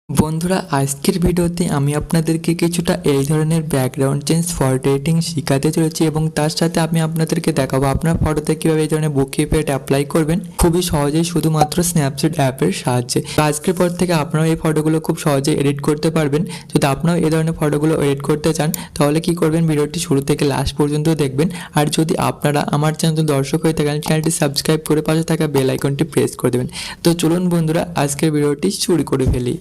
বন্ধুরা আজকের ভিডিওতে আমি আপনাদেরকে কিছুটা এই ধরনের ব্যাকগ্রাউন্ড চেঞ্জ ফটো এডিটিং শেখাতে চলেছি এবং তার সাথে আমি আপনাদেরকে দেখাবো আপনার ফটোতে কীভাবে এই ধরনের বুক ইফেক্ট অ্যাপ্লাই করবেন খুবই সহজেই শুধুমাত্র স্ন্যাপচিট অ্যাপের সাহায্যে। আজকের পর থেকে আপনারাও এই ফটোগুলো খুব সহজেই এডিট করতে পারবেন। যদি আপনারাও এই ধরনের ফটোগুলো এডিট করতে চান তাহলে কি করবেন, ভিডিওটি শুরু থেকে লাস্ট পর্যন্ত দেখবেন। আর যদি আপনারা আমার চ্যানেল দর্শক হয়ে থাকেন চ্যানেলটি সাবস্ক্রাইব করে পাশে থাকা বেল আইকনটি প্রেস করে দেবেন। তো চলুন বন্ধুরা আজকের ভিডিওটি শুরু করে ফেলি।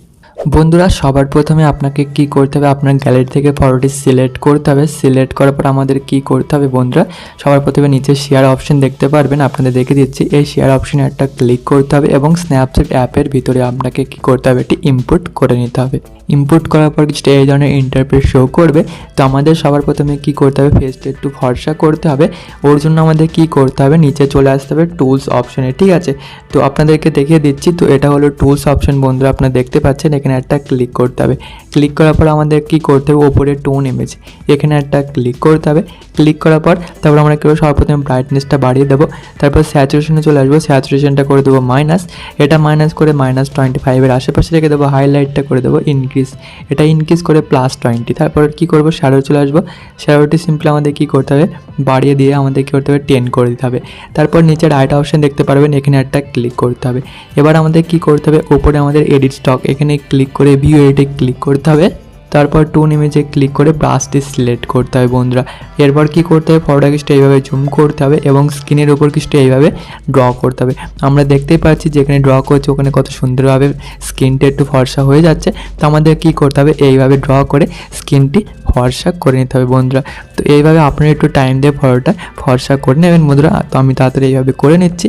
বন্ধুরা সবার প্রথমে আপনাকে কি করতে হবে, আপনার গ্যালারি থেকে ফটোটি সিলেক্ট করতে হবে। সিলেক্ট করার পর আমাদের কি করতে হবে বন্ধুরা, সবার প্রথমে নিচে শেয়ার অপশন দেখতে পারবেন, আপনাদের দেখে দিচ্ছি। এই শেয়ার অপশনে একটা ক্লিক করতে হবে এবং স্ন্যাপচিট অ্যাপের ভিতরে আপনাকে কি করতে হবে, এটি ইনপুট করে নিতে হবে। ইনপুট করার পর কিছুটা এই ধরনের ইন্টারফেস শো করবে। তো আমাদের সবার প্রথমে কি করতে হবে, ফেসটা একটু ফর্সা করতে হবে। ওর জন্য আমাদের কি করতে হবে, নিচে চলে আসতে হবে টুলস অপশনে, ঠিক আছে। তো আপনাদেরকে দেখিয়ে দিচ্ছি। তো এটা হলো টুলস অপশন বন্ধুরা, আপনারা দেখতে পাচ্ছেন। এখানে একটা ক্লিক করতে হবে। ক্লিক করার পর আমাদের কি করতে হবে, ওপরে টোন ইমেজ এখানে একটা ক্লিক করতে হবে। ক্লিক করার পর তারপর আমরা কেউ সর্বপ্রথমে ব্রাইটনেসটা বাড়িয়ে দেবো। তারপর স্যাচুরেশনে চলে আসবো, স্যাচুরেশনটা করে দেবো মাইনাস। এটা মাইনাস করে -25-এর আশেপাশে রেখে দেবো। হাইলাইটটা করে দেবো ইনক্রিজ, এটা ইনক্রিজ করে +20। তারপর কি করবো, শ্যাডো চলে আসবো। শ্যাডোটি সিম্পলি আমাদের কি করতে হবে, বাড়িয়ে দিয়ে আমাদের কি করতে হবে, 10 করে দিতে হবে। তারপর নিচে রাইট অপশন দেখতে পারবেন, এখানে একটা ক্লিক করতে হবে। এবার আমাদের কি করতে হবে, উপরে আমাদের এডিট স্টক এখানে ক্লিক করে ভিউ এডিটে ক্লিক করতে হবে। তারপর টুন ইমেজে ক্লিক করে ব্রাশটি সিলেক্ট করতে হবে বন্ধুরা। এরপর কি করতে হবে, ফটোটাকে কিছুটা এইভাবে জুম করতে হবে এবং স্ক্রিনের উপর কিছুটা এইভাবে ড্র করতে হবে। আমরা দেখতেই পাচ্ছি যেখানে ড্র করছে ওখানে কত সুন্দরভাবে স্ক্রিনটা একটু ফর্সা হয়ে যাচ্ছে। তো আমাদের কি করতে হবে, এইভাবে ড্র করে স্ক্রিনটি ফর্সা করে নিতে হবে বন্ধুরা। তো এইভাবে আপনারা একটু টাইম দিয়ে ফটোটা ফর্সা করে নেবেন বন্ধুরা। তো আমি তাড়াতাড়ি এইভাবে করে নিচ্ছি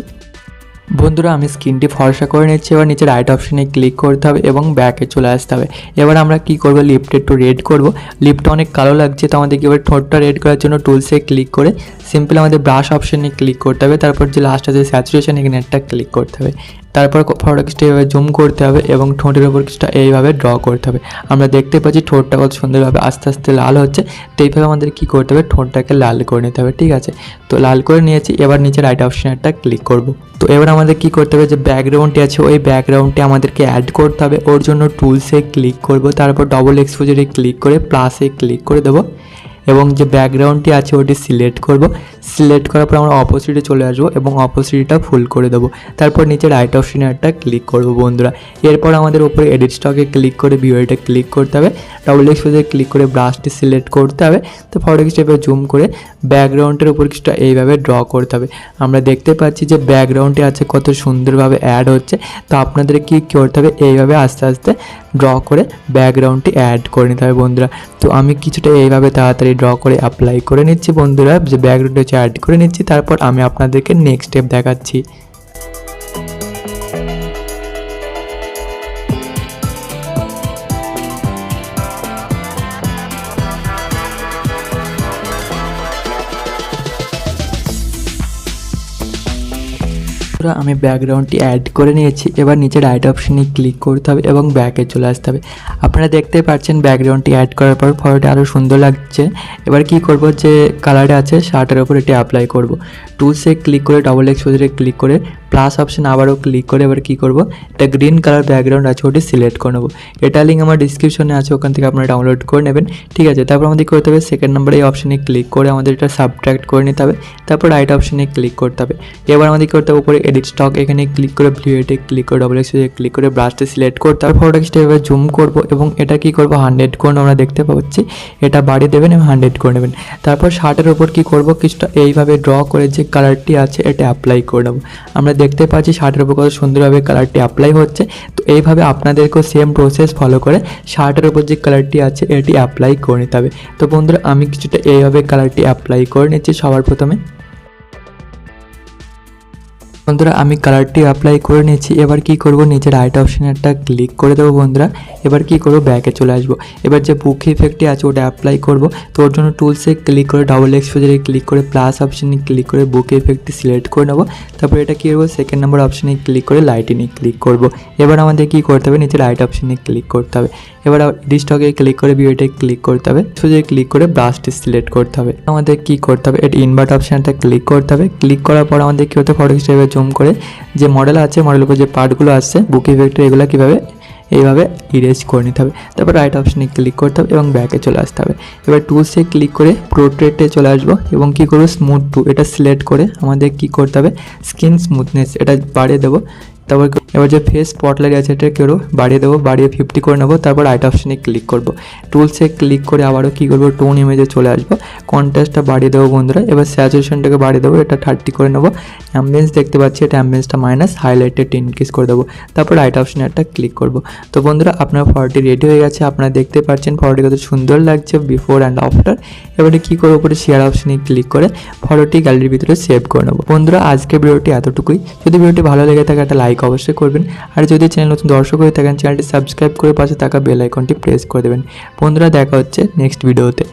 বন্ধুরা। আমি স্ক্রিনটি ফর্সা করে নিচ্ছি। এবার নিচে রাইট অপশনে ক্লিক করতে হবে এবং ব্যাকে চলে আসতে হবে। এবার আমরা কি করব, লিপটা একটু রেড করব। লিপটা অনেক কালো লাগছে, তো আমাদেরকে এবার ঠোঁটটা রেড করার জন্য টুলসে ক্লিক করে সিম্পলি আমাদের ব্রাশ অপশনে ক্লিক করতে হবে। তারপর যে লাস্ট আছে স্যাচুরেশন এখানে একটা ক্লিক করতে হবে। তারপর ফটোটা কিছুটা এইভাবে জুম করতে হবে এবং ঠোঁটের উপর কিছুটা এইভাবে ড্র করতে হবে। আমরা দেখতে পাচ্ছি ঠোঁটটা কত সুন্দরভাবে আস্তে আস্তে লাল হচ্ছে। তো এইভাবে আমাদের কী করতে হবে, ঠোঁটটাকে লাল করে নিতে হবে, ঠিক আছে। তো লাল করে নিয়েছি। এবার নিচে রাইট অপশনে একটা ক্লিক করব। তো এবার আমাদের কি করতে হবে, যে ব্যাকগ্রাউন্ডটি আছে ওই ব্যাকগ্রাউন্ডটি আমাদেরকে অ্যাড করতে হবে। ওর জন্য টুলসে ক্লিক করব, তারপর ডবল এক্সপোজারে ক্লিক করে প্লাসে ক্লিক করে দেবো এবং যে ব্যাকগ্রাউন্ডটি আছে ওটি সিলেক্ট করব। সিলেক্ট করার পর আমরা অপোজিটে চলে আসবো এবং অপোজিটটা ফুল করে দেবো। তারপর নিচে রাইট অপশনে একটা ক্লিক করব বন্ধুরা। এরপর আমাদের উপরে এডিট স্টকে ক্লিক করে ভিউ এডিটে ক্লিক করতে হবে। ডবল এক্সপোজারে ক্লিক করে ব্রাশটি সিলেক্ট করতে হবে। তো ফটো কিছুটা জুম করে ব্যাকগ্রাউন্ডের উপর কিছুটা এইভাবে ড্র করতে হবে। আমরা দেখতে পাচ্ছি যে ব্যাকগ্রাউন্ডটি আছে কত সুন্দরভাবে অ্যাড হচ্ছে। তো আপনাদের কি করতে হবে, এইভাবে আস্তে আস্তে ড্র করে ব্যাকগ্রাউন্ডটি অ্যাড করে নিতে হবে বন্ধুরা। তো আমি কিছুটা এইভাবে তাড়াতাড়ি ড্র করে অ্যাপ্লাই করে নিচ্ছি বন্ধুরা, যে ব্যাকগ্রাউন্ডে হচ্ছে অ্যাড করে নিচ্ছি। তারপর আমি আপনাদেরকে নেক্সট স্টেপ দেখাচ্ছি। আমি ব্যাকগ্রাউন্ডটি অ্যাড করে নিয়েছি। এবার নিচে রাইট অপশনে ক্লিক করতে হবে এবং ব্যাকে চলে আসতে হবে। আপনারা দেখতে পাচ্ছেন ব্যাকগ্রাউন্ডটি অ্যাড করার পর ফটোটা আরও সুন্দর লাগছে। এবার কি করব, যে কালারটা আছে শার্টের উপর এটি অ্যাপ্লাই করব। টুলসে ক্লিক করে ডবল এক্সপোজারে ক্লিক করে প্লাস অপশন আবারও ক্লিক করে এবার কি করব, এটা গ্রিন কালার ব্যাকগ্রাউন্ড আছে ওটি সিলেক্ট করে নেব। এটা লিঙ্ক আমার ডিসক্রিপশনে আছে, ওখান থেকে আপনারা ডাউনলোড করে নেবেন, ঠিক আছে। তারপর আমাদের করতে হবে সেকেন্ড নাম্বার এই অপশনে ক্লিক করে আমাদের এটা সাবট্রাক্ট করে নিতে হবে। তারপর রাইট অপশনে ক্লিক করতে হবে। এবার আমাদের করতে হবে উপরে এডিট স্টক এখানে ক্লিক করে ভিউ এডিটে ক্লিক করে ডবল এক্সপোজারে ক্লিক করে ব্রাশটা সিলেক্ট করতে হবে। ফটোটা কিছুটা এভাবে জুম করব এবং এটা কি করব, 100 করে আমরা দেখতে পাচ্ছি। এটা বাড়িয়ে দেবেন এবং 100 করে নেবেন। তারপর শার্টের উপর কি করব, কিছুটা এইভাবে ড্র করে যে কালারটি আছে এটা অ্যাপ্লাই করে নেব। আমরা দেখতে পাচ্ছি শার্টের উপর কত সুন্দরভাবে কালারটি অ্যাপ্লাই হচ্ছে। তো এইভাবে আপনাদেরকেও সেম প্রসেস ফলো করে শার্টের উপর যে কালারটি আছে এটি অ্যাপ্লাই করে নিতে হবে। তো বন্ধুরা আমি কিছুটা এইভাবে কালারটি অ্যাপ্লাই করে নিচ্ছি সবার প্রথমে। বন্ধুরা আমি কালারটি অ্যাপ্লাই করে নিয়েছি। এবার কি করব, নিচে রাইট অপশনে একটা ক্লিক করে দেবো বন্ধুরা। এবার কি করব, ব্যাকে চলে আসবো। এবার যে বুক ইফেক্টটি আছে ওটা অ্যাপ্লাই করব। তো ওর জন্য টুলসে ক্লিক করে ডবল এক্সপোজারে ক্লিক করে প্লাস অপশনে ক্লিক করে বুক ইফেক্টটি সিলেক্ট করে নেব। তারপর এটা কী করবো, সেকেন্ড নাম্বার অপশনে ক্লিক করে লাইটিনে ক্লিক করব। এবার আমাদের কি করতে হবে, নিচে রাইট অপশনে ক্লিক করতে হবে। এবার এডিট স্টকে ক্লিক করে ভিউতে ক্লিক করতে হবে। সোজা ক্লিক করে ব্রাশটি সিলেক্ট করতে হবে। আমাদের কি করতে হবে, এটা ইনভার্ট অপশনটা ক্লিক করতে হবে। ক্লিক করার পর আমাদের কি হতে, ফটো হিসেবে জুম করে যে মডেল আছে মডেলের উপর যে পার্টগুলো আসছে বুক ইফেক্টের এগুলো কীভাবে এইভাবে ইরেজ করে নিতে হবে। তারপর রাইট অপশনে ক্লিক করতে হবে এবং ব্যাকে চলে আসতে হবে। এবার টুলসে ক্লিক করে পোর্ট্রেটে চলে আসবো এবং কী করবো স্মুথ টু এটা সিলেক্ট করে আমাদের কী করতে হবে স্কিন স্মুথনেস এটা বাড়িয়ে দেবো। তারপর এবার যে ফেস স্পটলাইট আছে এটা কেউ বাড়িয়ে দেবো, বাড়িয়ে 50 করে নেবো। তারপর রাইট অপশনে ক্লিক করবো, টুলসে ক্লিক করে আবারও কী করবো টোন ইমেজে চলে আসবো, কন্ট্রাস্টটা বাড়িয়ে দেবো বন্ধুরা। এবার স্যাচুরেশনটাকে বাড়িয়ে দেবো, এটা 30 করে নেবো। অ্যাম্বিয়েন্স দেখতে পাচ্ছি এটা অ্যাম্বিয়েন্সটা মাইনাস, হাইলাইটেড ইনক্রিজ করে দেবো। তারপর রাইট অপশনে একটা ক্লিক করবো। তো বন্ধুরা আপনার ফটোটি রেডি হয়ে গেছে, আপনারা দেখতে পাচ্ছেন ফটোটি কত সুন্দর লাগছে বিফোর অ্যান্ড আফটার। এবারে কী করবো উপরে শেয়ার অপশনে ক্লিক করে ফটোটি গ্যালারির ভিতরে সেভ করে নেবো। বন্ধুরা আজকের ভিডিওটি এতটুকুই, যদি ভিডিওটি ভালো লেগে থাকে একটা লাইক অবশ্যই করবেন, আর যদি চ্যানেল নতুন দর্শক হয়ে থাকেন চ্যানেলটি সাবস্ক্রাইব করে পাশে থাকা বেল আইকনটি প্রেস করে দেবেন। বন্ধুরা দেখা হচ্ছে নেক্সট ভিডিওতে।